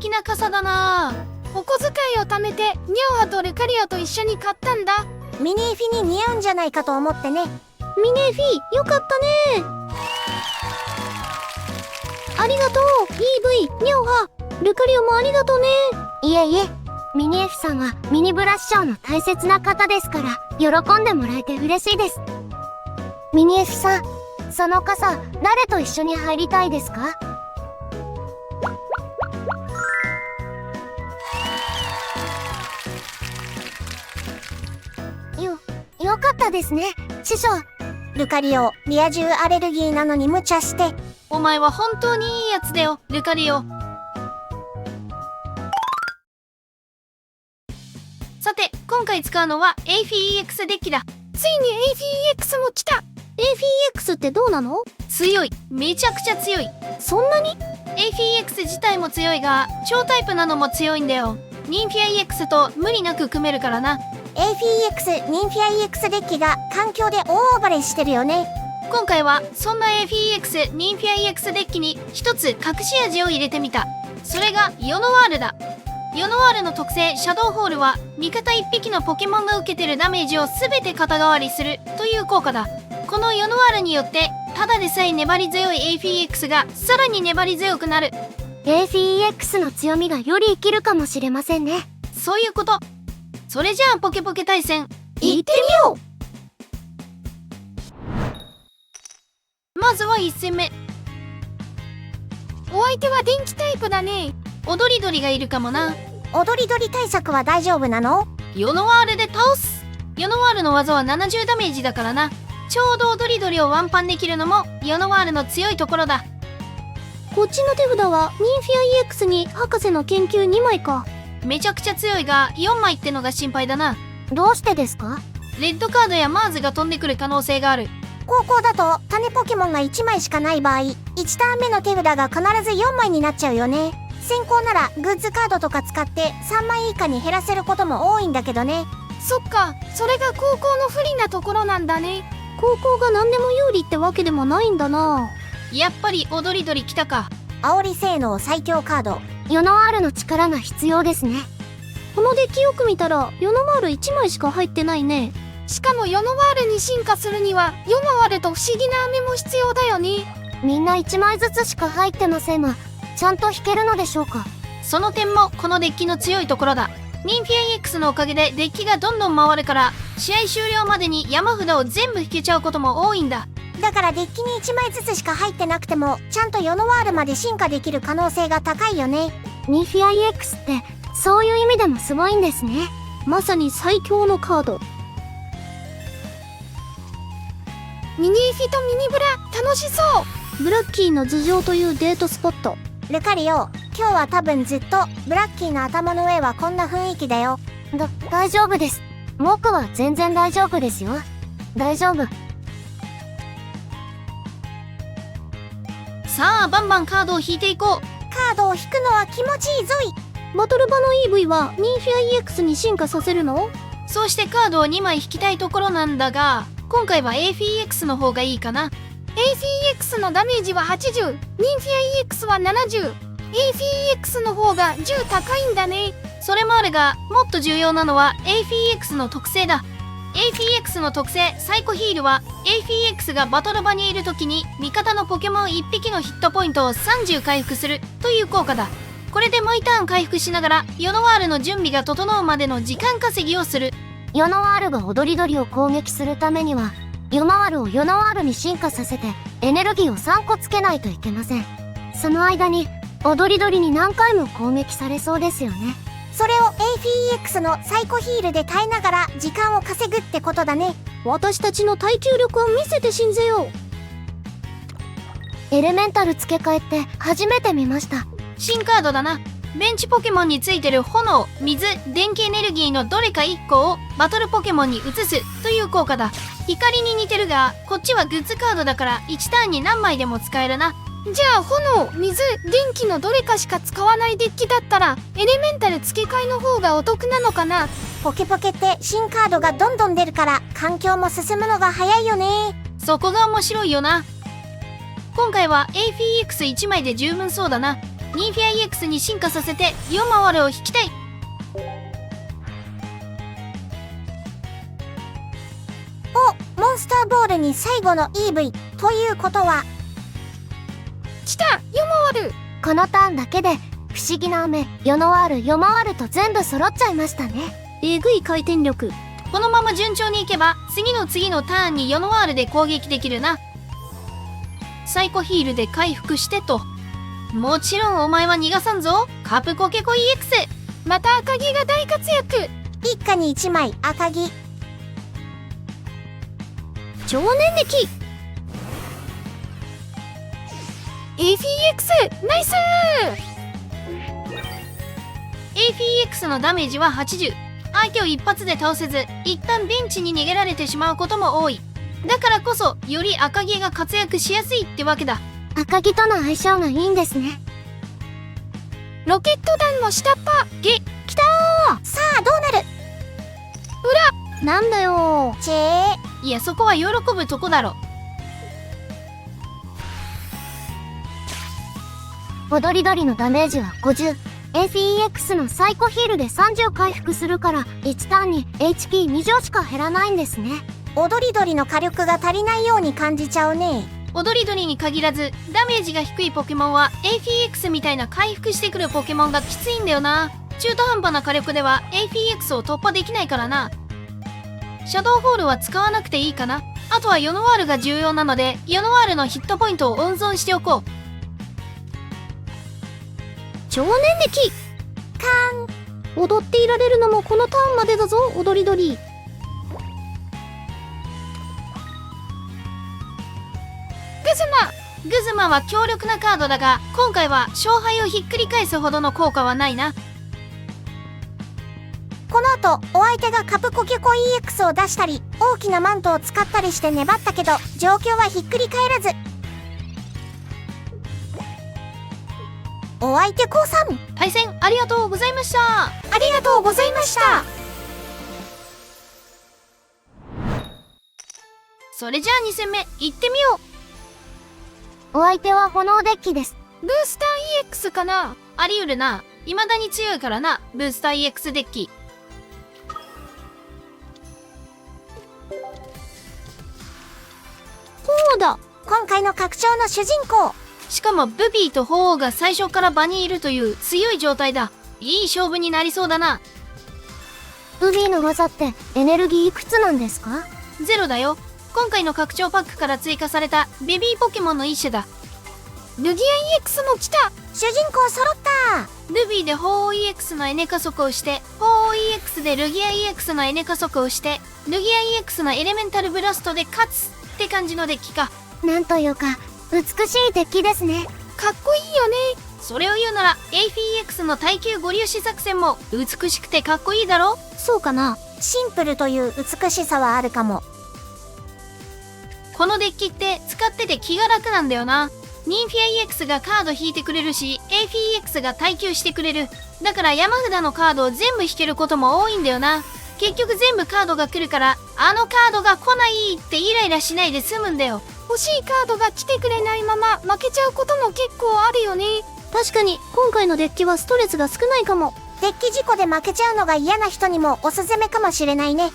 敵な傘だな。お小遣いを貯めてニャオハとルカリオと一緒に買ったんだ。ミニエフィに似合うんじゃないかと思ってね。ミニエフィ、よかったね。ありがとう EV、ニャオハ、ルカリオもありがとうね。いえいえ、ミニエフさんはミニブラッシャーの大切な方ですから、喜んでもらえて嬉しいです。ミニエフさん、その傘、誰と一緒に入りたいですか？よかったですね、師匠。ルカリオ、リア充アレルギーなのに無茶して。お前は本当にいいやつだよ、ルカリオ。さて、今回使うのは AFEX デッキだ。ついに AFEX も来た。AFEX ってどうなの？強い。めちゃくちゃ強い。そんなに？ AFEX 自体も強いが、超タイプなのも強いんだよ。ニンフィア EX と無理なく組めるからな。AFEX、ニンフィア EX デッキが環境で大暴れしてるよね。今回はそんな AFEX、ニンフィア EX デッキに一つ隠し味を入れてみた。それがヨノワールだ。ヨノワールの特性シャドウホールは味方1匹のポケモンが受けてるダメージを全て肩代わりするという効果だ。このヨノワールによってただでさえ粘り強い AFEX がさらに粘り強くなる。 AFEX の強みがより生きるかもしれませんね。そういうこと。それじゃあポケポケ対戦行ってみよう。まずは1戦目。お相手は電気タイプだね。踊り鳥がいるかもな。踊り鳥対策は大丈夫なの？ヨノワールで倒す。ヨノワールの技は70ダメージだからな。ちょうど踊り鳥をワンパンできるのもヨノワールの強いところだ。こっちの手札はニンフィア EX に博士の研究2枚か。めちゃくちゃ強いが4枚ってのが心配だな。どうしてですか？レッドカードやマーズが飛んでくる可能性がある。高校だと種ポケモンが1枚しかない場合、1ターン目の手札が必ず4枚になっちゃうよね。先行ならグッズカードとか使って3枚以下に減らせることも多いんだけどね。そっか、それが高校の不利なところなんだね。高校が何でも有利ってわけでもないんだな。やっぱり踊り鳥来たか。煽り性能最強カード。ヨノワールの力が必要ですね。このデッキよく見たらヨノワール1枚しか入ってないね。しかもヨノワールに進化するにはヨノワールと不思議な飴も必要だよね。みんな1枚ずつしか入ってませんが、ちゃんと引けるのでしょうか？その点もこのデッキの強いところだ。ニンフィア EX のおかげでデッキがどんどん回るから、試合終了までに山札を全部引けちゃうことも多いんだ。だからデッキに1枚ずつしか入ってなくてもちゃんとヨノワールまで進化できる可能性が高いよね。ニンフィア EX ってそういう意味でもすごいんですね。まさに最強のカード。ミニエフィとミニブラ楽しそう。ブラッキーの頭上というデートスポット。ルカリオ、今日は多分ずっとブラッキーの頭の上はこんな雰囲気だよ。大丈夫です。僕は全然大丈夫ですよ。大丈夫。さあバンバンカードを引いていこう。カードを引くのは気持ちいいぞい。バトル場の EV はニンフィア EX に進化させるの？そうしてカードを2枚引きたいところなんだが、今回は AFEX の方がいいかな。AFEX のダメージは80、ニンフィア EX は70。AFEX の方が10高いんだね。それもあるが、もっと重要なのは AFEX の特性だ。AFEX の特性サイコヒールは AFEX がバトル場にいる時に味方のポケモン1匹のヒットポイントを30回復するという効果だ。これで毎ターン回復しながらヨノワールの準備が整うまでの時間稼ぎをする。ヨノワールが踊り鳥を攻撃するためにはヨノワールをヨノワールに進化させてエネルギーを3個つけないといけません。その間に踊り鳥に何回も攻撃されそうですよね。それを AFEX のサイコヒールで耐えながら時間を稼ぐってことだね。私たちの耐久力を見せて信ぜよう。エレメンタル付け替えって初めて見ました。新カードだな。ベンチポケモンについてる炎、水、電気エネルギーのどれか1個をバトルポケモンに移すという効果だ。光に似てるが、こっちはグッズカードだから1ターンに何枚でも使えるな。じゃあ炎、水、電気のどれかしか使わないデッキだったらエレメンタル付け替えの方がお得なのかな。ポケポケって新カードがどんどん出るから環境も進むのが早いよね。そこが面白いよな。今回は AFEX1 枚で十分そうだな。ニンフィア EX に進化させてヨマワルを引きたい。モンスターボールに最後の EV ということは、来たヨマワル。このターンだけで不思議な飴、ヨノワール、ヨマワルと全部揃っちゃいましたね。えぐい回転力。このまま順調にいけば次のターンにヨノワールで攻撃できるな。サイコヒールで回復してと。もちろんお前は逃がさんぞ、カプコケコ EX。 また赤木が大活躍。一家に1枚赤木。超念力。 APX ナイス。 APX のダメージは80。相手を一発で倒せず一旦ベンチに逃げられてしまうことも多い。だからこそより赤木が活躍しやすいってわけだ。赤木との相性がいいんですね。ロケット弾の下っ端。きたー。さあどうなる。なんだよ。チェー。いや、そこは喜ぶとこだろ。踊り鳥のダメージは50。APX のサイコヒールで30回復するから1ターンに HP2 乗しか減らないんですね。踊り鳥の火力が足りないように感じちゃうね。踊り鳥に限らずダメージが低いポケモンは APX みたいな回復してくるポケモンがきついんだよな。中途半端な火力では APX を突破できないからな。シャドウホールは使わなくていいかな。あとはヨノワールが重要なのでヨノワールのヒットポイントを温存しておこう。超念力。踊っていられるのもこのターンまでだぞ、踊り鳥。グズマは強力なカードだが今回は勝敗をひっくり返すほどの効果はないな。この後お相手がカプコケコ EX を出したり大きなマントを使ったりして粘ったけど状況はひっくり返らず。お相手降参。対戦ありがとうございました。ありがとうございました。それじゃあ2戦目行ってみよう。お相手は炎デッキです。ブースター EX かな。あり得るな。未だに強いからな、ブースター EX デッキ。そうだ。今回の拡張の主人公。しかもブビーと鳳凰が最初から場にいるという強い状態だ。いい勝負になりそうだな。ルビーの技ってエネルギーいくつなんですか？0だよ。今回の拡張パックから追加されたベビーポケモンの一種だ。ルギア EX も来た。主人公揃った。ルビーで鳳凰 EX のエネ加速をして鳳凰 EX でルギア EX のエネ加速をしてルギア EX のエレメンタルブラストで勝つって感じのデッキか。なんというか美しいデッキですね。かっこいいよね。それを言うなら APX の耐久ゴリ押し作戦も美しくてかっこいいだろ。そうかな。シンプルという美しさはあるかも。このデッキって使ってて気が楽なんだよな。ニンフィア EX がカード引いてくれるし APX が耐久してくれる。だから山札のカードを全部引けることも多いんだよな。結局全部カードが来るからあのカードが来ないってイライラしないで済むんだよ。欲しいカードが来てくれないまま負けちゃうことも結構あるよね。確かに今回のデッキはストレスが少ないかも。デッキ事故で負けちゃうのが嫌な人にもおすすめかもしれないね。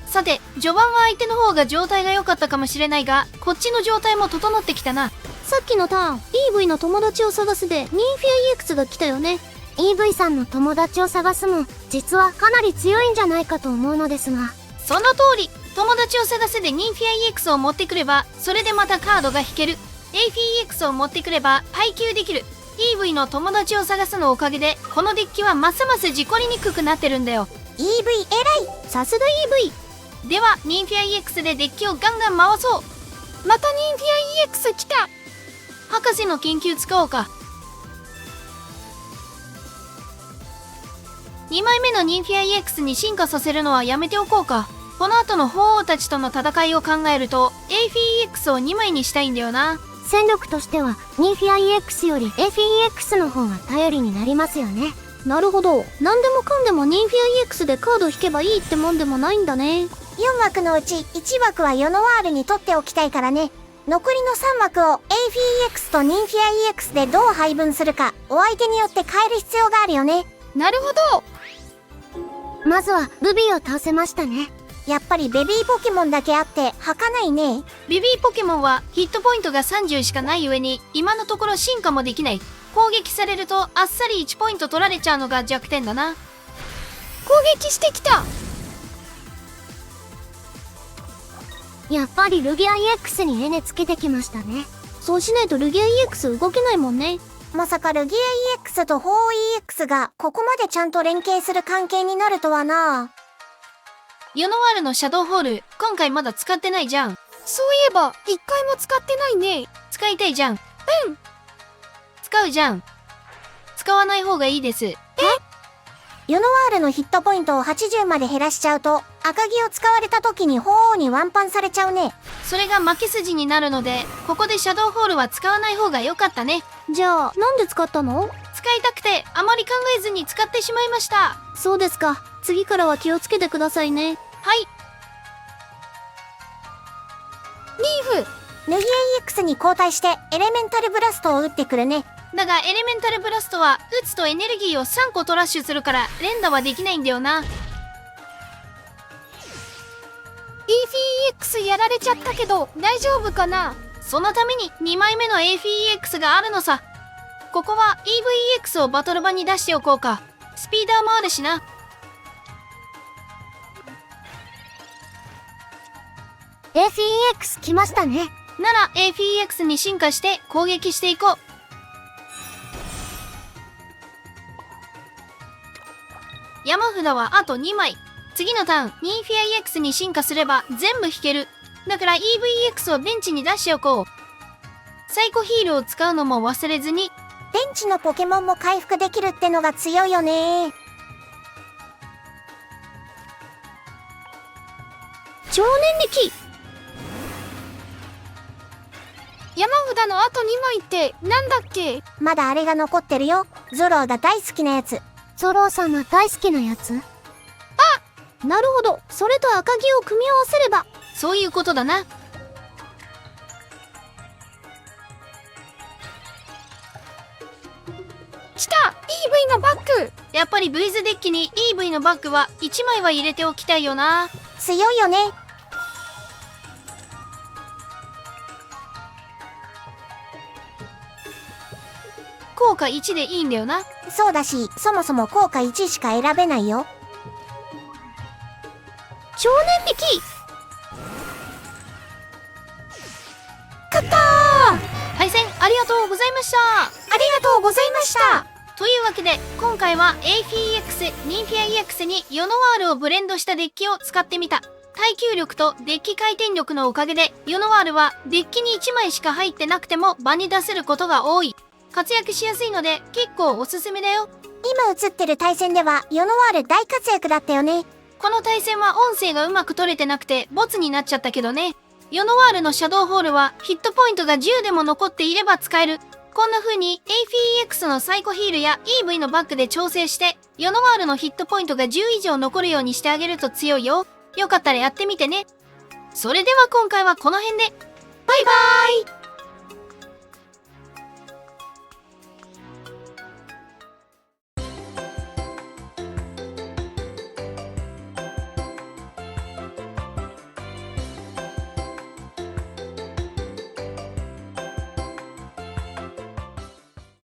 さて序盤は相手の方が状態が良かったかもしれないがこっちの状態も整ってきたな。さっきのターン EV の友達を探すでニンフィア EX が来たよね。 EV さんの友達を探すも実はかなり強いんじゃないかと思うのですが。その通り。友達を探せでニンフィア EX を持ってくればそれでまたカードが引ける。 APX を持ってくれば耐久できる。 EV の友達を探すのおかげでこのデッキはますます事故りにくくなってるんだよ。 EV 偉い。さすが EV。 ではニンフィア EX でデッキをガンガン回そう。またニンフィア EX 来た。博士の研究使おうか。2枚目のニンフィア EX に進化させるのはやめておこうか。この後の鳳凰たちとの戦いを考えると APX を2枚にしたいんだよな。戦力としてはニンフィア EX より APX の方が頼りになりますよね。なるほど。何でもかんでもニンフィア EX でカード引けばいいってもんでもないんだね。4枠のうち1枠はヨノワールに取っておきたいからね。残りの3枠を AFEX とニンフィア EX でどう配分するか、お相手によって変える必要があるよね。なるほど。まずはルビーを倒せましたね。やっぱりベビーポケモンだけあって儚いね。ベビーポケモンはヒットポイントが30しかない上に今のところ進化もできない。攻撃されるとあっさり1ポイント取られちゃうのが弱点だな。攻撃してきた。やっぱりルギア EX にエネつけてきましたね。そうしないとルギア EX 動けないもんね。まさかルギア EX と鳳凰 EX がここまでちゃんと連携する関係になるとはな。ヨノワールのシャドウホール、今回まだ使ってないじゃん。そういえば1回も使ってないね。使いたいじゃん。使うじゃん。使わない方がいいです。ヨノワールのヒットポイントを80まで減らしちゃうと、赤城を使われた時に鳳凰にワンパンされちゃうね。それが負け筋になるので、ここでシャドウホールは使わない方が良かったね。じゃあ、なんで使ったの？使いたくてあまり考えずに使ってしまいました。そうですか。次からは気をつけてくださいね。はい。リーフ。ルギア EX に交代してエレメンタルブラストを打ってくるね。だがエレメンタルブラストは打つとエネルギーを3個トラッシュするから連打はできないんだよな。EFEX やられちゃったけど大丈夫かな。そのために2枚目の AFEX があるのさ。ここは EVEX をバトル版に出しておこうか。スピーダーもあるしな。AFEX 来ましたね。なら AFEX に進化して攻撃していこう。山札はあと2枚。次のターン、ニンフィア EX に進化すれば全部引ける。だから EVEX をベンチに出しておこう。サイコヒールを使うのも忘れずに。ベンチのポケモンも回復できるってのが強いよね。超年力。山札のあと2枚ってなんだっけ？まだあれが残ってるよ。ゾローが大好きなやつ。ゾローさんの大好きなやつ？なるほど。それと赤城を組み合わせれば。そういうことだな。来た！ EV のバッグ！やっぱりブイズデッキに EV のバッグは1枚は入れておきたいよな。強いよね。効果1でいいんだよな。そうだし、そもそも効果1しか選べないよ。超年力！勝ったー！対戦ありがとうございました。ありがとうございました。というわけで今回は AFEX、ニンフィア EX にヨノワールをブレンドしたデッキを使ってみた。耐久力とデッキ回転力のおかげでヨノワールはデッキに1枚しか入ってなくても場に出せることが多い。活躍しやすいので結構おすすめだよ。今映ってる対戦ではヨノワール大活躍だったよね。この対戦は音声がうまく取れてなくてボツになっちゃったけどね。ヨノワールのシャドウホールはヒットポイントが10でも残っていれば使える。こんな風に AFEX のサイコヒールや EV のバッグで調整してヨノワールのヒットポイントが10以上残るようにしてあげると強いよ。よかったらやってみてね。それでは今回はこの辺で。バイバーイ。